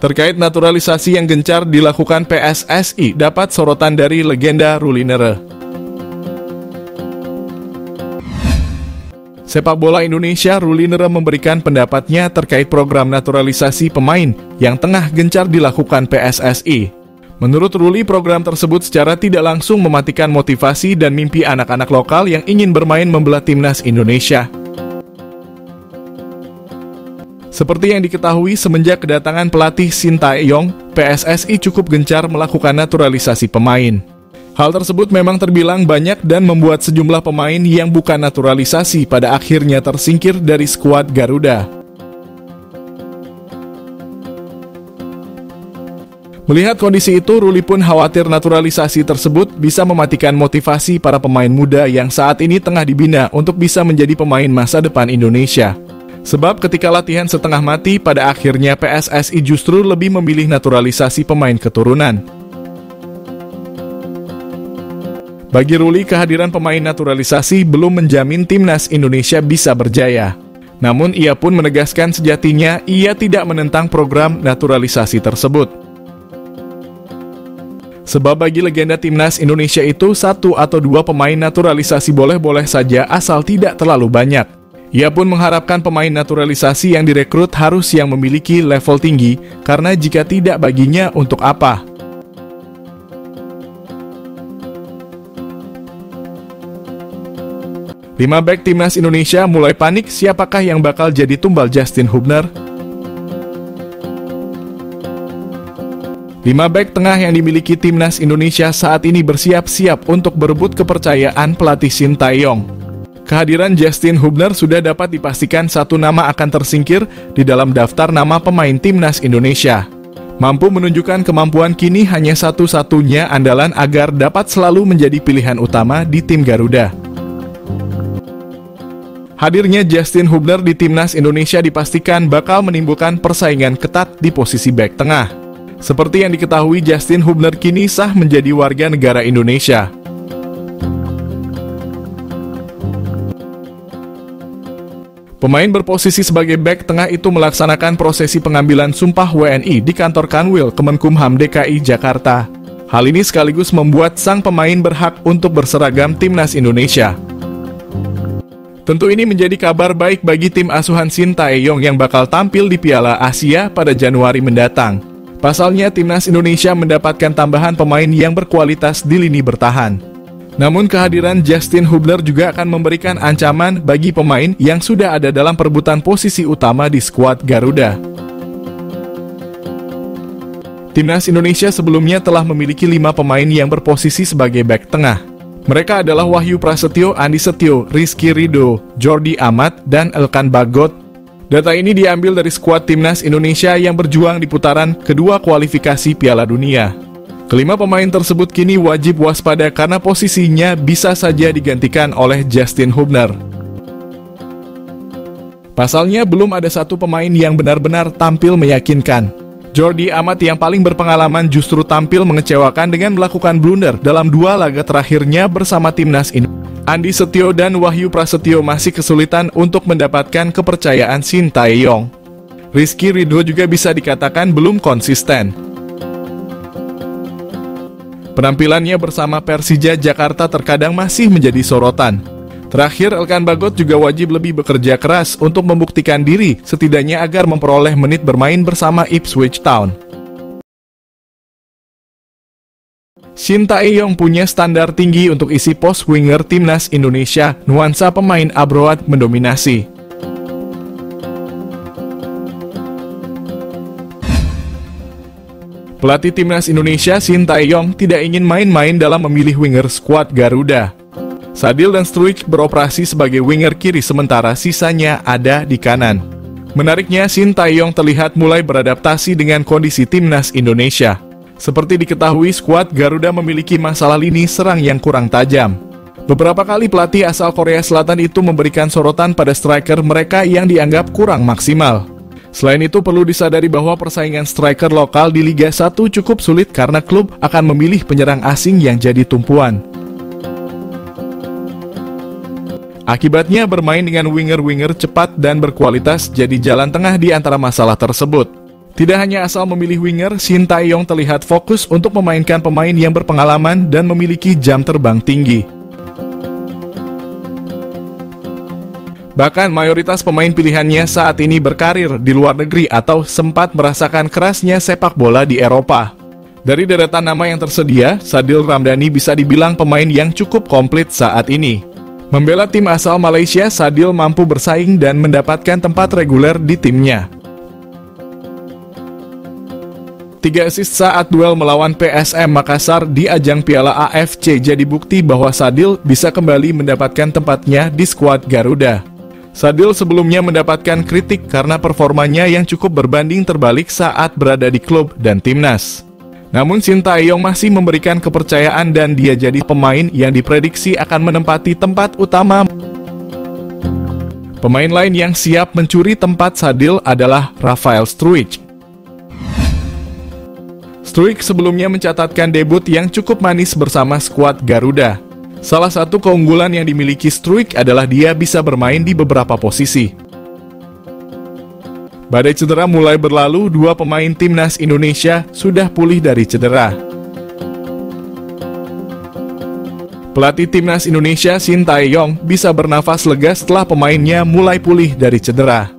Terkait naturalisasi yang gencar dilakukan PSSI, dapat sorotan dari legenda Ruli Nere. Sepak bola Indonesia, Ruli Nere memberikan pendapatnya terkait program naturalisasi pemain yang tengah gencar dilakukan PSSI. Menurut Ruli, program tersebut secara tidak langsung mematikan motivasi dan mimpi anak-anak lokal yang ingin bermain membela timnas Indonesia. Seperti yang diketahui, semenjak kedatangan pelatih Sintayong, PSSI cukup gencar melakukan naturalisasi pemain. Hal tersebut memang terbilang banyak dan membuat sejumlah pemain yang bukan naturalisasi pada akhirnya tersingkir dari skuad Garuda. Melihat kondisi itu, Ruli pun khawatir naturalisasi tersebut bisa mematikan motivasi para pemain muda yang saat ini tengah dibina untuk bisa menjadi pemain masa depan Indonesia. Sebab ketika latihan setengah mati, pada akhirnya PSSI justru lebih memilih naturalisasi pemain keturunan. Bagi Ruli, kehadiran pemain naturalisasi belum menjamin timnas Indonesia bisa berjaya. Namun ia pun menegaskan sejatinya ia tidak menentang program naturalisasi tersebut. Sebab bagi legenda timnas Indonesia itu, 1 atau 2 pemain naturalisasi boleh-boleh saja asal tidak terlalu banyak. Ia pun mengharapkan pemain naturalisasi yang direkrut harus yang memiliki level tinggi, karena jika tidak baginya untuk apa? Lima bek timnas Indonesia mulai panik, siapakah yang bakal jadi tumbal Justin Hubner? 5 bek tengah yang dimiliki timnas Indonesia saat ini bersiap-siap untuk berebut kepercayaan pelatih Sintayong. Kehadiran Justin Hubner sudah dapat dipastikan satu nama akan tersingkir di dalam daftar nama pemain timnas Indonesia. Mampu menunjukkan kemampuan kini hanya satu-satunya andalan agar dapat selalu menjadi pilihan utama di tim Garuda. Hadirnya Justin Hubner di timnas Indonesia dipastikan bakal menimbulkan persaingan ketat di posisi bek tengah. Seperti yang diketahui, Justin Hubner kini sah menjadi warga negara Indonesia. Pemain berposisi sebagai bek tengah itu melaksanakan prosesi pengambilan sumpah WNI di kantor Kanwil Kemenkumham DKI Jakarta. Hal ini sekaligus membuat sang pemain berhak untuk berseragam timnas Indonesia. Tentu ini menjadi kabar baik bagi tim asuhan Sintayong yang bakal tampil di Piala Asia pada Januari mendatang. Pasalnya, timnas Indonesia mendapatkan tambahan pemain yang berkualitas di lini bertahan. Namun kehadiran Justin Hubner juga akan memberikan ancaman bagi pemain yang sudah ada dalam perebutan posisi utama di skuad Garuda. Timnas Indonesia sebelumnya telah memiliki 5 pemain yang berposisi sebagai bek tengah. Mereka adalah Wahyu Prasetyo, Andi Setio, Rizky Ridho, Jordi Amat, dan Elkan Bagot. Data ini diambil dari skuad timnas Indonesia yang berjuang di putaran kedua kualifikasi Piala Dunia. Kelima pemain tersebut kini wajib waspada karena posisinya bisa saja digantikan oleh Justin Hubner. Pasalnya, belum ada satu pemain yang benar-benar tampil meyakinkan. Jordi Amat yang paling berpengalaman justru tampil mengecewakan dengan melakukan blunder dalam 2 laga terakhirnya bersama timnas ini. Andi Setio dan Wahyu Prasetyo masih kesulitan untuk mendapatkan kepercayaan Sintayong. Rizky Ridho juga bisa dikatakan belum konsisten. Penampilannya bersama Persija Jakarta terkadang masih menjadi sorotan. Terakhir, Elkan Bagot juga wajib lebih bekerja keras untuk membuktikan diri, setidaknya agar memperoleh menit bermain bersama Ipswich Town. Sintayong punya standar tinggi untuk isi pos winger timnas Indonesia, nuansa pemain abroad mendominasi. Pelatih timnas Indonesia Sintayong tidak ingin main-main dalam memilih winger skuad Garuda. Sadil dan Struijk beroperasi sebagai winger kiri sementara sisanya ada di kanan. Menariknya, Sintayong terlihat mulai beradaptasi dengan kondisi timnas Indonesia. Seperti diketahui, skuad Garuda memiliki masalah lini serang yang kurang tajam. Beberapa kali pelatih asal Korea Selatan itu memberikan sorotan pada striker mereka yang dianggap kurang maksimal. Selain itu, perlu disadari bahwa persaingan striker lokal di Liga 1 cukup sulit karena klub akan memilih penyerang asing yang jadi tumpuan. Akibatnya, bermain dengan winger-winger cepat dan berkualitas jadi jalan tengah di antara masalah tersebut. Tidak hanya asal memilih winger, Shin Tae-yong terlihat fokus untuk memainkan pemain yang berpengalaman dan memiliki jam terbang tinggi. Bahkan mayoritas pemain pilihannya saat ini berkarir di luar negeri atau sempat merasakan kerasnya sepak bola di Eropa. Dari deretan nama yang tersedia, Sadil Ramdhani bisa dibilang pemain yang cukup komplit saat ini. Membela tim asal Malaysia, Sadil mampu bersaing dan mendapatkan tempat reguler di timnya. 3 assist saat duel melawan PSM Makassar di ajang Piala AFC jadi bukti bahwa Sadil bisa kembali mendapatkan tempatnya di skuad Garuda. Sadil sebelumnya mendapatkan kritik karena performanya yang cukup berbanding terbalik saat berada di klub dan timnas. Namun Shin Tae-yong masih memberikan kepercayaan dan dia jadi pemain yang diprediksi akan menempati tempat utama. Pemain lain yang siap mencuri tempat Sadil adalah Rafael Struijk. Struijk sebelumnya mencatatkan debut yang cukup manis bersama skuad Garuda. Salah satu keunggulan yang dimiliki Struijk adalah dia bisa bermain di beberapa posisi. Badai cedera mulai berlalu, 2 pemain timnas Indonesia sudah pulih dari cedera. Pelatih timnas Indonesia Shin Tae-yong bisa bernafas lega setelah pemainnya mulai pulih dari cedera.